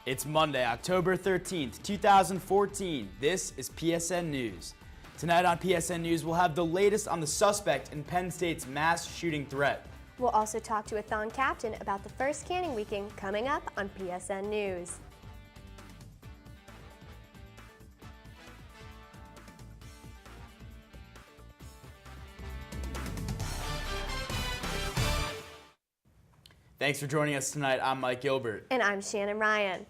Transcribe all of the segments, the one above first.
It's Monday, October 13th, 2014. This is PSN News. Tonight on PSN News, we'll have the latest on the suspect in Penn State's mass shooting threat. We'll also talk to a THON captain about the first canning weekend coming up on PSN News. Thanks for joining us tonight. I'm Mike Gilbert. And I'm Shannon Ryan.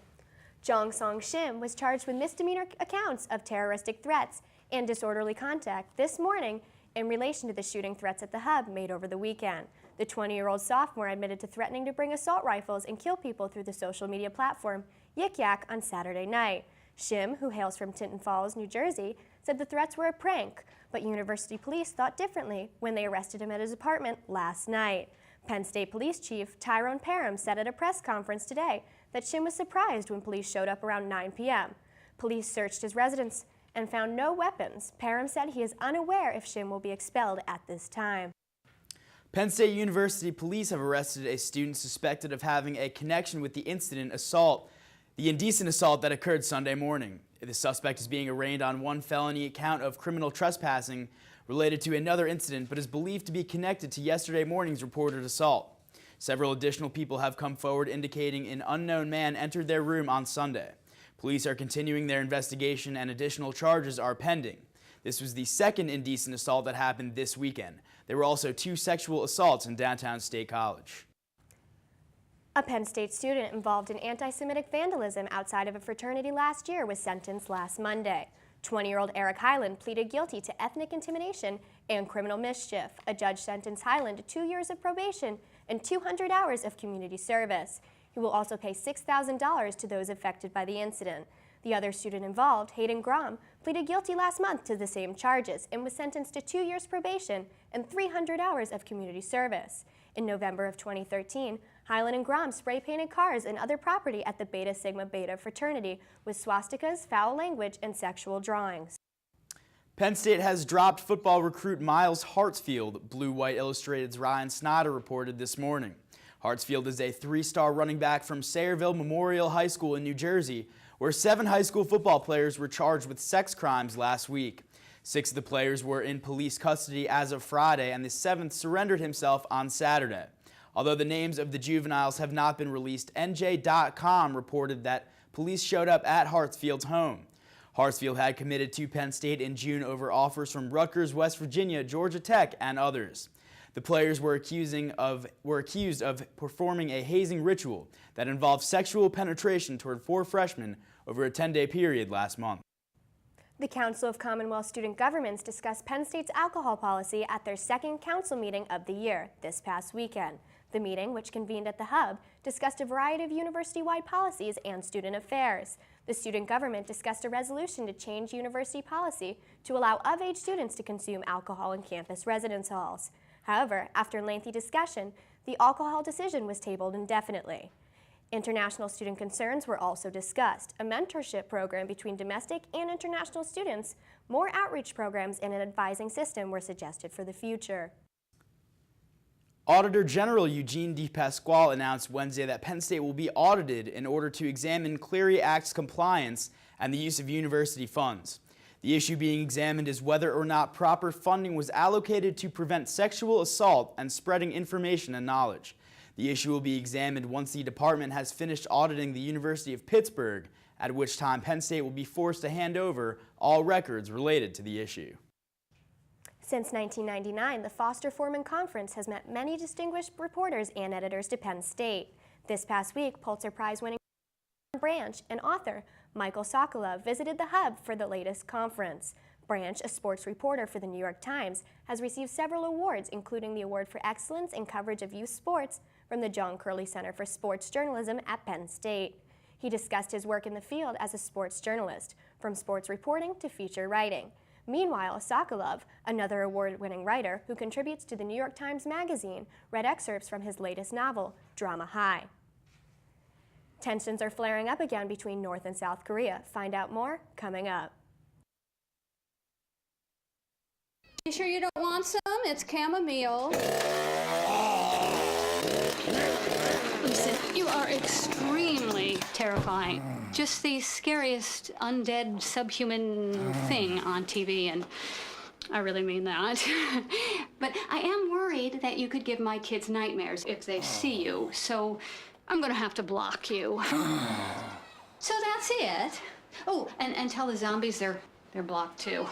Jong Song Shim was charged with misdemeanor accounts of terroristic threats and disorderly conduct this morning in relation to the shooting threats at the hub made over the weekend. The 20-year-old sophomore admitted to threatening to bring assault rifles and kill people through the social media platform Yik Yak on Saturday night. Shim, who hails from Tinton Falls, New Jersey, said the threats were a prank, but university police thought differently when they arrested him at his apartment last night. Penn State Police Chief Tyrone Parham said at a press conference today that Shim was surprised when police showed up around 9 p.m. Police searched his residence and found no weapons. Parham said he is unaware if Shim will be expelled at this time. Penn State University police have arrested a student suspected of having a connection with the indecent assault that occurred Sunday morning. The suspect is being arraigned on one felony count of criminal trespassing related to another incident, but is believed to be connected to yesterday morning's reported assault. Several additional people have come forward indicating an unknown man entered their room on Sunday. Police are continuing their investigation and additional charges are pending. This was the second indecent assault that happened this weekend. There were also 2 sexual assaults in downtown State College. A Penn State student involved in anti-Semitic vandalism outside of a fraternity last year was sentenced last Monday. 20-year-old Eric Highland pleaded guilty to ethnic intimidation and criminal mischief. A judge sentenced Highland to 2 years of probation and 200 hours of community service. He will also pay $6,000 to those affected by the incident. The other student involved, Hayden Grom, pleaded guilty last month to the same charges and was sentenced to 2 years probation and 300 hours of community service. In November of 2013, Highland and Grom spray-painted cars and other property at the Beta Sigma Beta fraternity with swastikas, foul language, and sexual drawings. Penn State has dropped football recruit Miles Hartsfield, Blue White Illustrated's Ryan Snyder reported this morning. Hartsfield is a 3-star running back from Sayreville Memorial High School in New Jersey, where 7 high school football players were charged with sex crimes last week. 6 of the players were in police custody as of Friday, and the 7th surrendered himself on Saturday. Although the names of the juveniles have not been released, NJ.com reported that police showed up at Hartsfield's home. Hartsfield had committed to Penn State in June over offers from Rutgers, West Virginia, Georgia Tech, and others. The players were accused of performing a hazing ritual that involved sexual penetration toward 4 freshmen over a 10-day period last month. The Council of Commonwealth Student Governments discussed Penn State's alcohol policy at their second council meeting of the year this past weekend. The meeting, which convened at the Hub, discussed a variety of university-wide policies and student affairs. The student government discussed a resolution to change university policy to allow of-age students to consume alcohol in campus residence halls. However, after lengthy discussion, the alcohol decision was tabled indefinitely. International student concerns were also discussed, a mentorship program between domestic and international students, more outreach programs, and an advising system were suggested for the future. Auditor General Eugene DePasquale announced Wednesday that Penn State will be audited in order to examine Clery Act's compliance and the use of university funds. The issue being examined is whether or not proper funding was allocated to prevent sexual assault and spreading information and knowledge. The issue will be examined once the department has finished auditing the University of Pittsburgh, at which time Penn State will be forced to hand over all records related to the issue. Since 1999, the Foster Foreman Conference has met many distinguished reporters and editors to Penn State. This past week, Pulitzer Prize-winning Branch and author Michael Sokolov visited the Hub for the latest conference. Branch, a sports reporter for the New York Times, has received several awards, including the Award for Excellence in Coverage of Youth Sports from the John Curley Center for Sports Journalism at Penn State. He discussed his work in the field as a sports journalist, from sports reporting to feature writing. Meanwhile, Sokolov, another award-winning writer who contributes to the New York Times Magazine, read excerpts from his latest novel, Drama High. Tensions are flaring up again between North and South Korea. Find out more coming up. You sure you don't want some? It's chamomile. Listen, you are extremely terrifying. Just the scariest undead subhuman thing on TV, and I really mean that. But I am worried that you could give my kids nightmares if they see you, so I'm gonna have to block you. So that's it. Oh, and tell the zombies they're blocked too.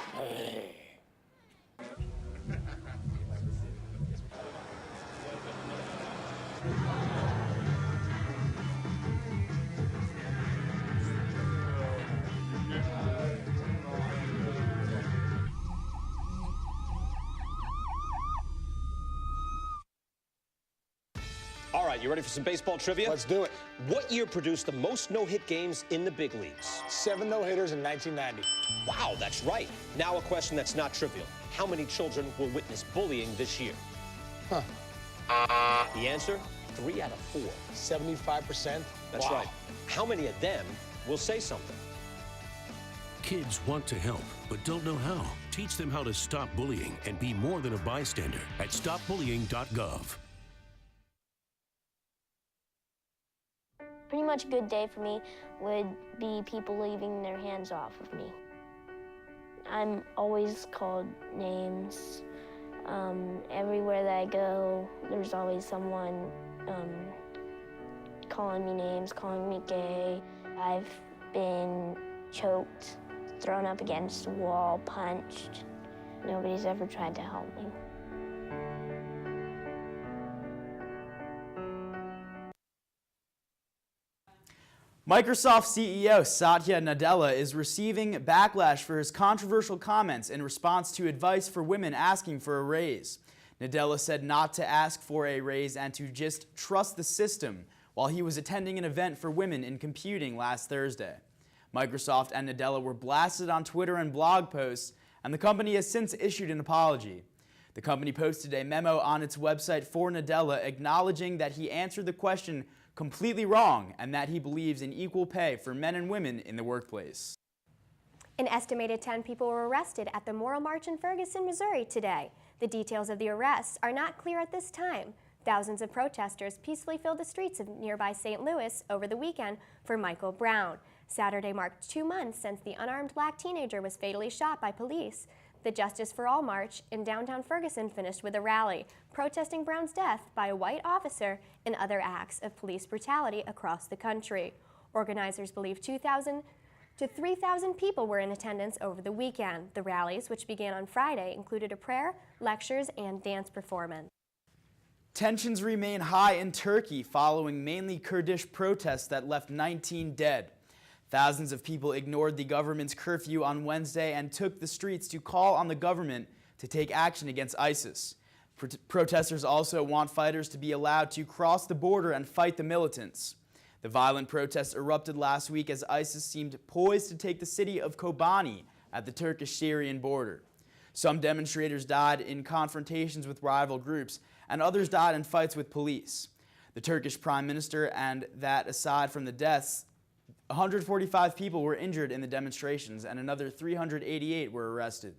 All right, you ready for some baseball trivia? Let's do it. What year produced the most no-hit games in the big leagues? 7 no-hitters in 1990. Wow, that's right. Now a question that's not trivial. How many children will witness bullying this year? Huh. The answer, 3 out of 4. 75%? That's Wow. right. How many of them will say something? Kids want to help, but don't know how. Teach them how to stop bullying and be more than a bystander at stopbullying.gov. Pretty much a good day for me would be people leaving their hands off of me. I'm always called names. Everywhere that I go, there's always someone calling me names, calling me gay. I've been choked, thrown up against a wall, punched. Nobody's ever tried to help me. Microsoft CEO Satya Nadella is receiving backlash for his controversial comments in response to advice for women asking for a raise. Nadella said not to ask for a raise and to just trust the system while he was attending an event for women in computing last Thursday. Microsoft and Nadella were blasted on Twitter and blog posts, and the company has since issued an apology. The company posted a memo on its website for Nadella acknowledging that he answered the question completely wrong and that he believes in equal pay for men and women in the workplace. An estimated 10 people were arrested at the Moral March in Ferguson, Missouri today. The details of the arrests are not clear at this time. Thousands of protesters peacefully filled the streets of nearby St. Louis over the weekend for Michael Brown. Saturday marked 2 months since the unarmed black teenager was fatally shot by police. The Justice for All March in downtown Ferguson finished with a rally, protesting Brown's death by a white officer and other acts of police brutality across the country. Organizers believe 2,000 to 3,000 people were in attendance over the weekend. The rallies, which began on Friday, included a prayer, lectures, and dance performance. Tensions remain high in Turkey following mainly Kurdish protests that left 19 dead. Thousands of people ignored the government's curfew on Wednesday and took the streets to call on the government to take action against ISIS. Protesters also want fighters to be allowed to cross the border and fight the militants. The violent protests erupted last week as ISIS seemed poised to take the city of Kobani at the Turkish-Syrian border. Some demonstrators died in confrontations with rival groups, and others died in fights with police. The Turkish Prime Minister and that aside from the deaths, 145 people were injured in the demonstrations and another 388 were arrested.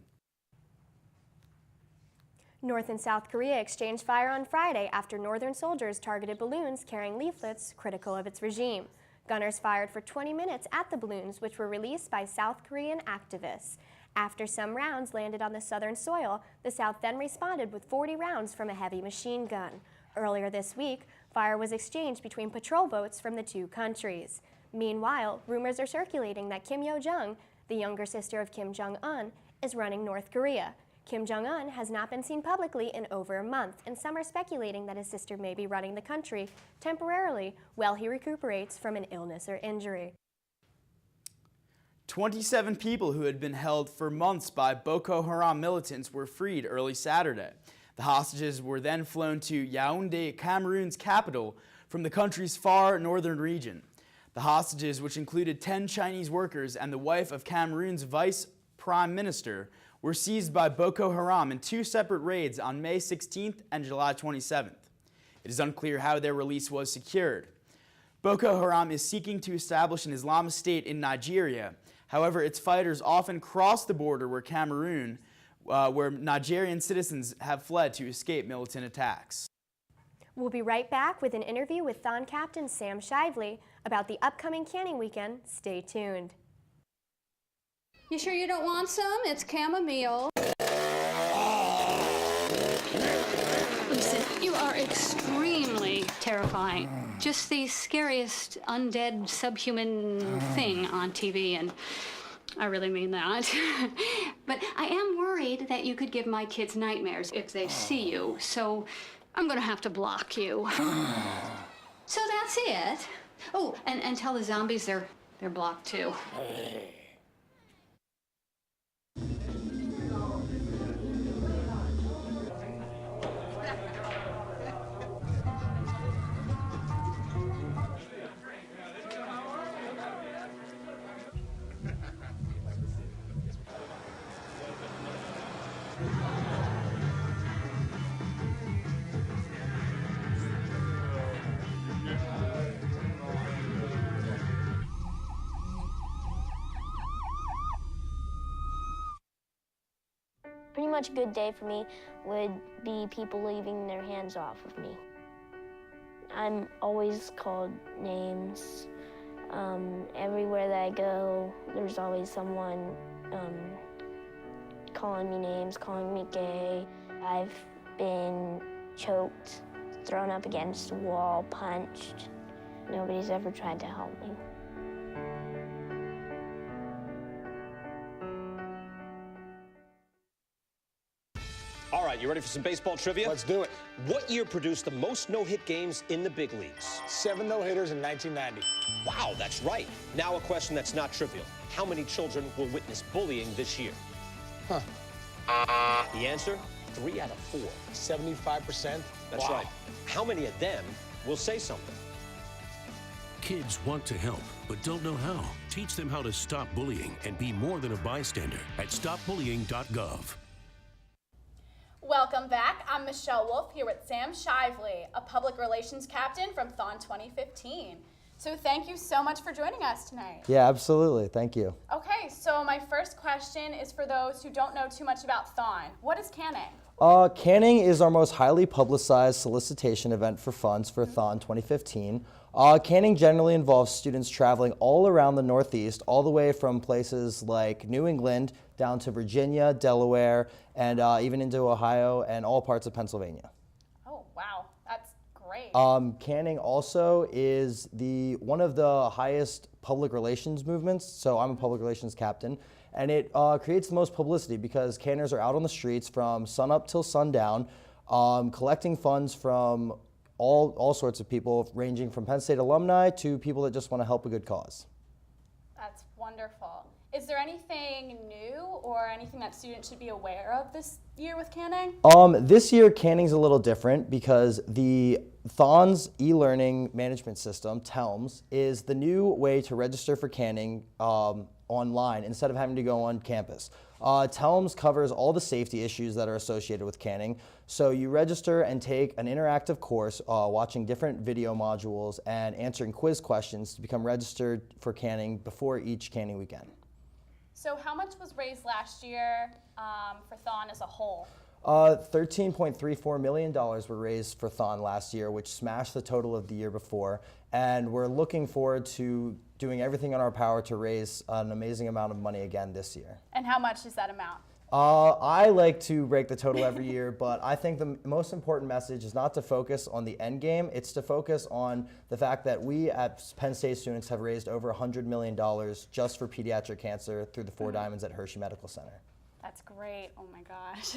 North and South Korea exchanged fire on Friday after northern soldiers targeted balloons carrying leaflets critical of its regime. Gunners fired for 20 minutes at the balloons, which were released by South Korean activists. After some rounds landed on the southern soil, the South then responded with 40 rounds from a heavy machine gun. Earlier this week, fire was exchanged between patrol boats from the two countries. Meanwhile, rumors are circulating that Kim Yo-jong, the younger sister of Kim Jong-un, is running North Korea. Kim Jong-un has not been seen publicly in over a month, and some are speculating that his sister may be running the country temporarily while he recuperates from an illness or injury. 27 people who had been held for months by Boko Haram militants were freed early Saturday. The hostages were then flown to Yaoundé, Cameroon's capital, from the country's far northern region. The hostages, which included 10 Chinese workers and the wife of Cameroon's vice prime minister, were seized by Boko Haram in 2 separate raids on May 16th and July 27th. It is unclear how their release was secured. Boko Haram is seeking to establish an Islamist state in Nigeria. However, its fighters often cross the border where Nigerian citizens have fled to escape militant attacks. We'll be right back with an interview with THON captain Sam Shively about the upcoming canning weekend. Stay tuned. You sure you don't want some? It's chamomile. Listen, you are extremely terrifying. Just the scariest undead subhuman thing on TV, and I really mean that. But I am worried that you could give my kids nightmares if they see you, so I'm gonna have to block you. So that's it. Oh, and tell the zombies they're blocked too. Pretty much a good day for me would be people leaving their hands off of me. I'm always called names. Everywhere that I go, there's always someone calling me names, calling me gay. I've been choked, thrown up against a wall, punched. Nobody's ever tried to help me. All right, you ready for some baseball trivia? Let's do it. What year produced the most no-hit games in the big leagues? 7 no-hitters in 1990. Wow, that's right. Now a question that's not trivial. How many children will witness bullying this year? Huh. The answer? 3 out of 4. 75%? That's Wow. right. How many of them will say something? Kids want to help, but don't know how. Teach them how to stop bullying and be more than a bystander at stopbullying.gov. Welcome back. I'm Michelle Wolf here with Sam Shively, a public relations captain from THON 2015. So thank you so much for joining us tonight. Yeah, absolutely. Thank you. Okay, so my first question is for those who don't know too much about THON. What is canning? Canning is our most highly publicized solicitation event for funds for THON 2015. Canning generally involves students traveling all around the Northeast, all the way from places like New England down to Virginia, Delaware, and even into Ohio and all parts of Pennsylvania. Oh, wow. That's great. Canning also is one of the highest public relations movements, so I'm a public relations captain, and it creates the most publicity because canners are out on the streets from sunup till sundown, collecting funds from all sorts of people, ranging from Penn State alumni to people that just want to help a good cause. That's wonderful. Is there anything new or anything that students should be aware of this year with canning? This year, canning's a little different because the THON's e-learning management system, TELMS, is the new way to register for canning online instead of having to go on campus. TELMS covers all the safety issues that are associated with canning. So you register and take an interactive course watching different video modules and answering quiz questions to become registered for canning before each canning weekend. So how much was raised last year for THON as a whole? $13.34 million were raised for THON last year, which smashed the total of the year before. And we're looking forward to doing everything in our power to raise an amazing amount of money again this year. And how much is that amount? I like to break the total every year, but I think the most important message is not to focus on the end game. It's to focus on the fact that we at Penn State students have raised over $100 million just for pediatric cancer through the Four Diamonds at Hershey Medical Center. That's great. Oh my gosh.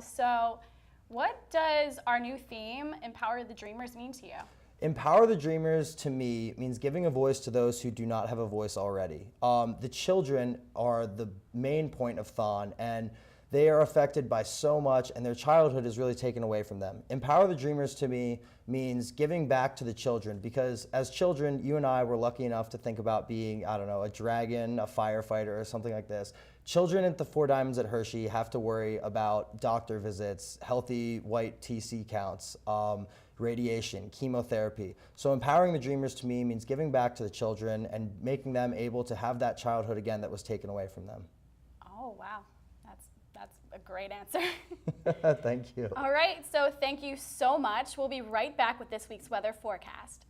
So what does our new theme, Empower the Dreamers, mean to you? Empower the Dreamers, to me, means giving a voice to those who do not have a voice already. The children are the main point of THON, and they are affected by so much, and their childhood is really taken away from them. Empower the Dreamers, to me, means giving back to the children, because as children, you and I were lucky enough to think about being, I don't know, a dragon, a firefighter, or something like this. Children at the Four Diamonds at Hershey have to worry about doctor visits, healthy white TC counts, radiation, chemotherapy. So empowering the dreamers to me means giving back to the children and making them able to have that childhood again that was taken away from them. Oh wow, that's a great answer. Thank you. All right, so thank you so much. We'll be right back with this week's weather forecast.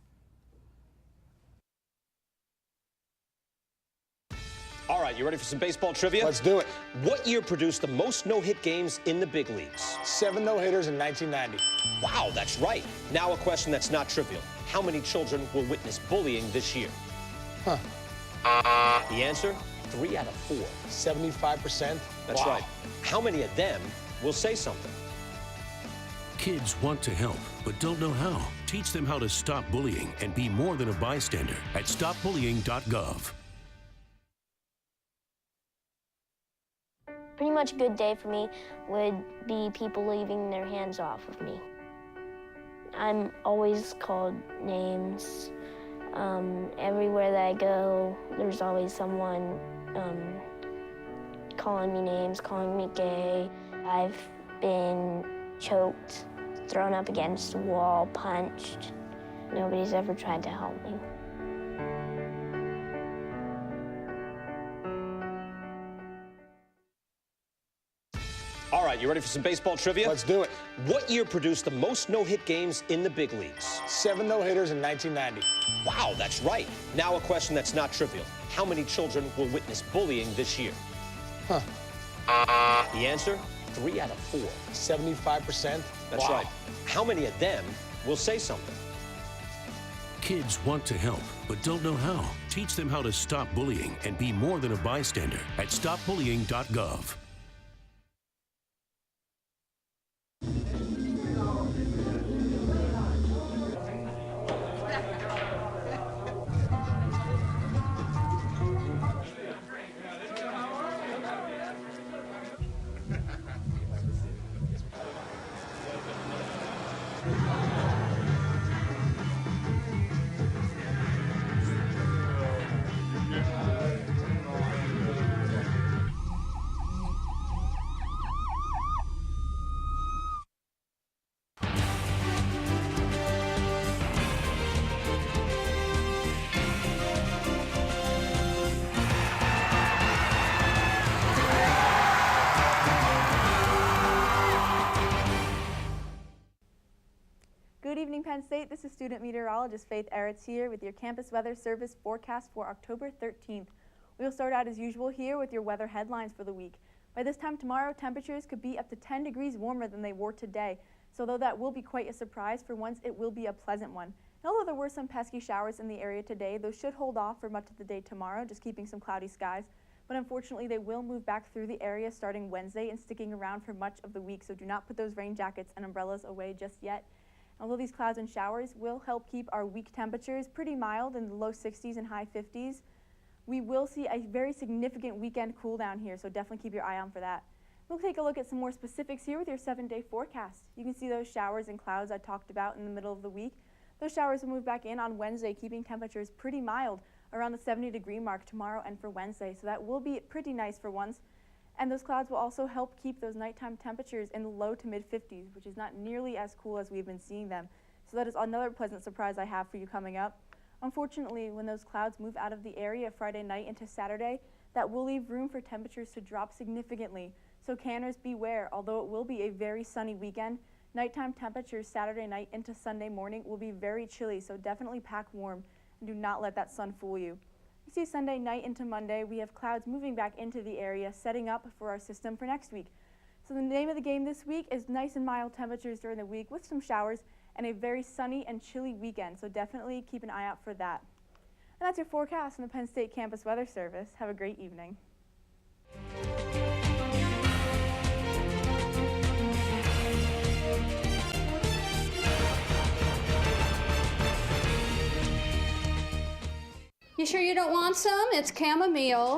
All right, you ready for some baseball trivia? Let's do it. What year produced the most no-hit games in the big leagues? 7 no-hitters in 1990. Wow, that's right. Now a question that's not trivial. How many children will witness bullying this year? Huh. The answer? 3 out of 4. 75%? That's Wow. right. How many of them will say something? Kids want to help, but don't know how. Teach them how to stop bullying and be more than a bystander at stopbullying.gov. Pretty much a good day for me would be people leaving their hands off of me. I'm always called names. Everywhere that I go, there's always someone calling me names, calling me gay. I've been choked, thrown up against a wall, punched. Nobody's ever tried to help me. All right, you ready for some baseball trivia? Let's do it. What year produced the most no-hit games in the big leagues? 7 no-hitters in 1990. Wow, that's right. Now a question that's not trivial. How many children will witness bullying this year? Huh. The answer? 3 out of 4. 75%? That's Wow. right. How many of them will say something? Kids want to help, but don't know how. Teach them how to stop bullying and be more than a bystander at stopbullying.gov. Good evening, Penn State. This is student meteorologist Faith Eretz here with your campus weather service forecast for October 13th. We'll start out as usual here with your weather headlines for the week. By this time tomorrow, temperatures could be up to 10 degrees warmer than they were today. So though that will be quite a surprise, for once it will be a pleasant one. And although there were some pesky showers in the area today, those should hold off for much of the day tomorrow, just keeping some cloudy skies. But unfortunately, they will move back through the area starting Wednesday and sticking around for much of the week. So do not put those rain jackets and umbrellas away just yet. Although these clouds and showers will help keep our week temperatures pretty mild in the low 60s and high 50s, we will see a very significant weekend cool down here, so definitely keep your eye on for that. We'll take a look at some more specifics here with your 7-day forecast. You can see those showers and clouds I talked about in the middle of the week. Those showers will move back in on Wednesday, keeping temperatures pretty mild around the 70-degree mark tomorrow and for Wednesday, so that will be pretty nice for once. And those clouds will also help keep those nighttime temperatures in the low to mid 50s, which is not nearly as cool as we've been seeing them. So that is another pleasant surprise I have for you coming up. Unfortunately, when those clouds move out of the area Friday night into Saturday, that will leave room for temperatures to drop significantly. So canners beware. Although it will be a very sunny weekend, nighttime temperatures Saturday night into Sunday morning will be very chilly, so definitely pack warm and do not let that sun fool you. You see Sunday night into Monday, we have clouds moving back into the area, setting up for our system for next week. So the name of the game this week is nice and mild temperatures during the week with some showers and a very sunny and chilly weekend, so definitely keep an eye out for that. And that's your forecast from the Penn State Campus Weather Service. Have a great evening. You sure you don't want some? It's chamomile.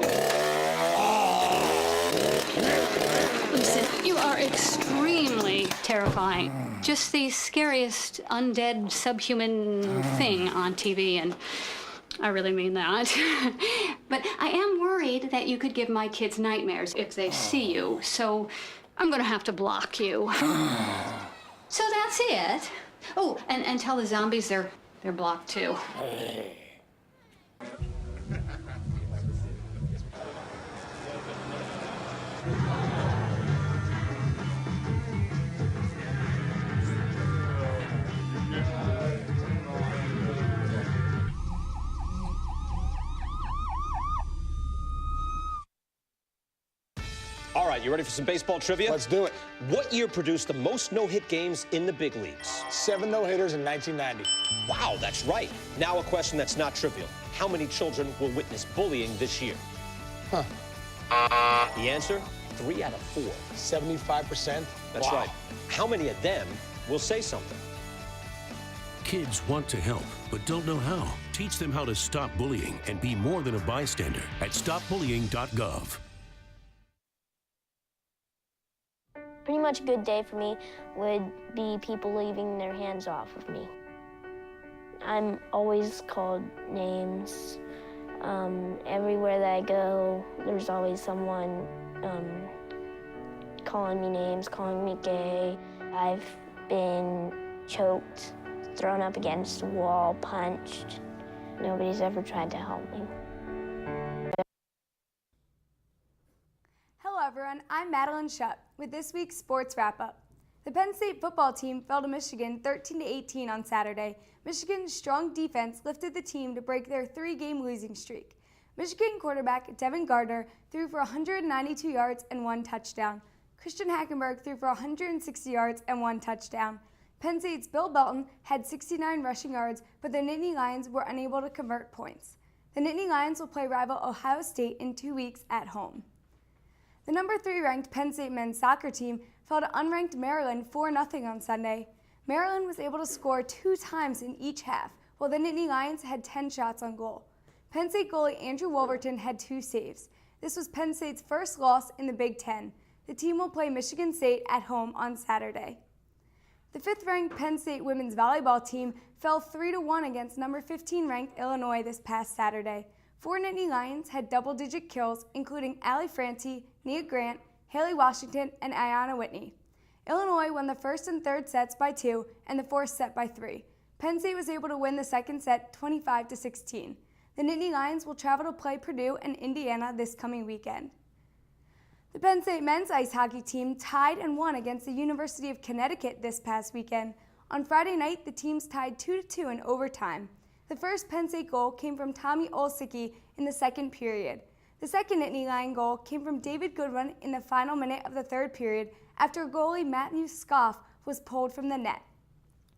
Listen, you are extremely terrifying. Just the scariest undead subhuman thing on TV, and I really mean that. But I am worried that you could give my kids nightmares if they see you, so I'm gonna have to block you. So that's it. Oh, and tell the zombies they're blocked too. right, you ready for some baseball trivia? Let's do it. What year produced the most no-hit games in the big leagues? 7 no-hitters in 1990. Wow, that's right. Now a question that's not trivial. How many children will witness bullying this year? Huh. The answer? 3 out of 4. 75%? That's Wow. right. How many of them will say something? Kids want to help, but don't know how. Teach them how to stop bullying and be more than a bystander at stopbullying.gov. Pretty much a good day for me would be people leaving their hands off of me. I'm always called names. Everywhere that I go, there's always someone calling me names, calling me gay. I've been choked, thrown up against a wall, punched. Nobody's ever tried to help me. Hello everyone, I'm Madeline Shutt with this week's sports wrap-up. The Penn State football team fell to Michigan 13-18 on Saturday. Michigan's strong defense lifted the team to break their 3-game losing streak. Michigan quarterback Devin Gardner threw for 192 yards and 1 touchdown. Christian Hackenberg threw for 160 yards and 1 touchdown. Penn State's Bill Belton had 69 rushing yards, but the Nittany Lions were unable to convert points. The Nittany Lions will play rival Ohio State in 2 weeks at home. The number 3 ranked Penn State men's soccer team fell to unranked Maryland 4-0 on Sunday. Maryland was able to score 2 times in each half, while the Nittany Lions had 10 shots on goal. Penn State goalie Andrew Wolverton had 2 saves. This was Penn State's first loss in the Big Ten. The team will play Michigan State at home on Saturday. The 5th-ranked Penn State women's volleyball team fell 3-1 against number 15-ranked Illinois this past Saturday. 4 Nittany Lions had double-digit kills, including Allie Franti, Nia Grant, Haley Washington, and Ayanna Whitney. Illinois won the first and third sets by 2 and the fourth set by 3. Penn State was able to win the second set 25-16. The Nittany Lions will travel to play Purdue and Indiana this coming weekend. The Penn State men's ice hockey team tied and won against the University of Connecticut this past weekend. On Friday night, the teams tied 2-2 in overtime. The first Penn State goal came from Tommy Olsicki in the second period. The second Nittany Lion goal came from David Goodwin in the final minute of the third period after goalie Matthew Scoff was pulled from the net.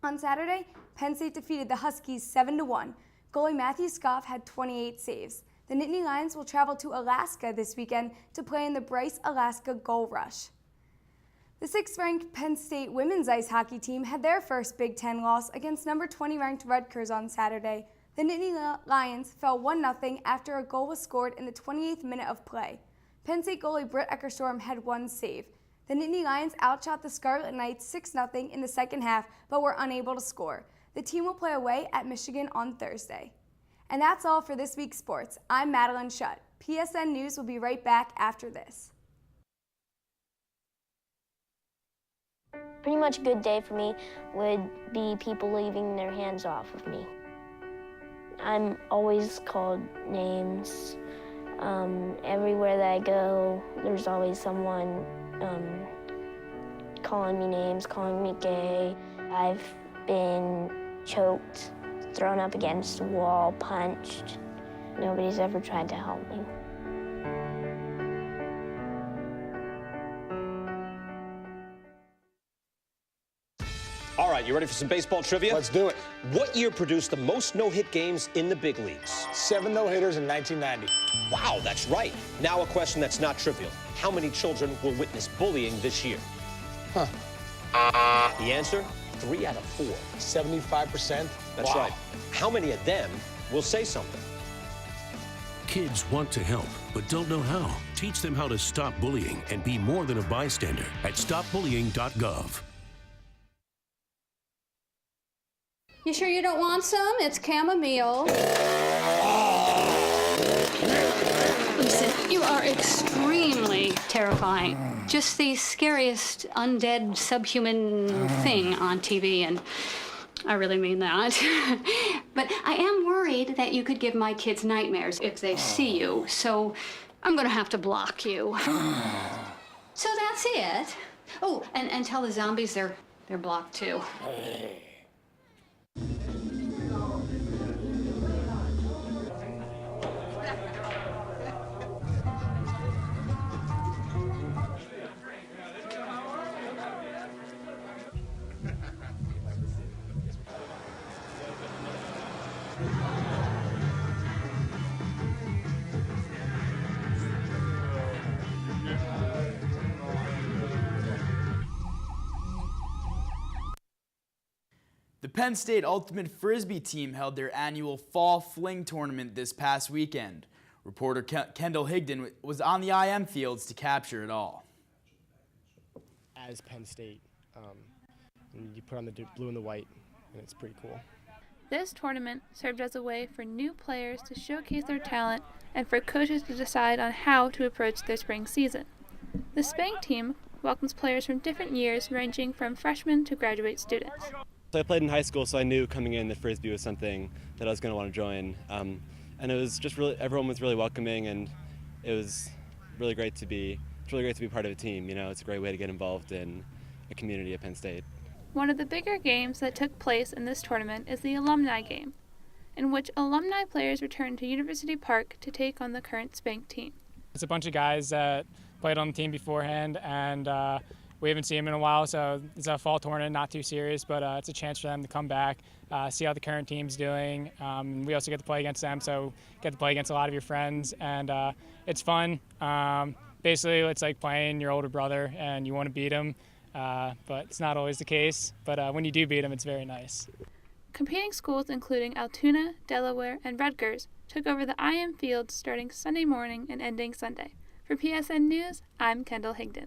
On Saturday, Penn State defeated the Huskies 7-1. Goalie Matthew Scoff had 28 saves. The Nittany Lions will travel to Alaska this weekend to play in the Bryce, Alaska Gold Rush. The 6th-ranked Penn State women's ice hockey team had their first Big Ten loss against number 20-ranked Rutgers on Saturday. The Nittany Lions fell 1-0 after a goal was scored in the 28th minute of play. Penn State goalie Britt Eckerstorm had 1 save. The Nittany Lions outshot the Scarlet Knights 6-0 in the second half, but were unable to score. The team will play away at Michigan on Thursday. And that's all for this week's sports. I'm Madeline Shutt. PSN News will be right back after this. Pretty much a good day for me would be people leaving their hands off of me. I'm always called names. Everywhere that I go, there's always someone calling me names, calling me gay. I've been choked, thrown up against a wall, punched. Nobody's ever tried to help me. All right, you ready for some baseball trivia? Let's do it. What year produced the most no-hit games in the big leagues? 7 no-hitters in 1990. Wow, that's right. Now a question that's not trivial. How many children will witness bullying this year? Huh. The answer? 3 out of 4. 75%? That's Wow. right. How many of them will say something? Kids want to help, but don't know how. Teach them how to stop bullying and be more than a bystander at stopbullying.gov. You sure you don't want some? It's chamomile. Listen, you are extremely terrifying. Just the scariest undead subhuman thing on TV, and I really mean that. But I am worried that you could give my kids nightmares if they see you, so I'm gonna have to block you. So that's it. Oh, and tell the zombies they're blocked too. The Penn State Ultimate Frisbee team held their annual Fall Fling tournament this past weekend. Reporter Kendall Higdon was on the IM fields to capture it all. As Penn State, and you put on the blue and the white, and it's pretty cool. This tournament served as a way for new players to showcase their talent and for coaches to decide on how to approach their spring season. The Spank team welcomes players from different years, ranging from freshmen to graduate students. So I played in high school, so I knew coming in that Frisbee was something that I was going to want to join. And it was just really, everyone was really welcoming, and it was really great to be part of a team. You know, it's a great way to get involved in a community at Penn State. One of the bigger games that took place in this tournament is the Alumni Game, in which alumni players return to University Park to take on the current Spank team. It's a bunch of guys that played on the team beforehand, and we haven't seen them in a while, so it's a fall tournament, not too serious, but it's a chance for them to come back, see how the current team's doing. We also get to play against them, so get to play against a lot of your friends, and it's fun. Basically, it's like playing your older brother, and you want to beat him, but it's not always the case. But when you do beat him, it's very nice. Competing schools including Altoona, Delaware, and Rutgers took over the IM fields starting Sunday morning and ending Sunday. For PSN News, I'm Kendall Higdon.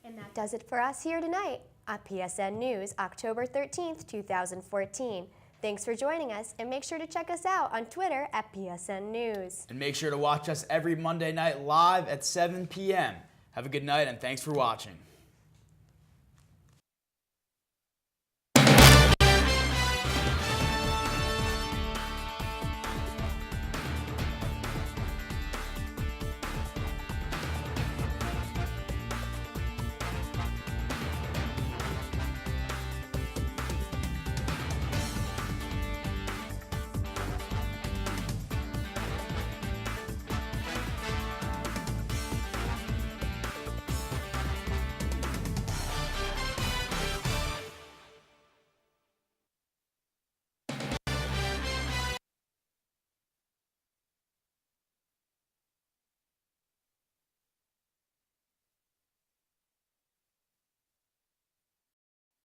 And that does it for us here tonight at PSN News, October 13th, 2014. Thanks for joining us, and make sure to check us out on Twitter at PSN News. And make sure to watch us every Monday night live at 7 p.m. Have a good night, and thanks for watching.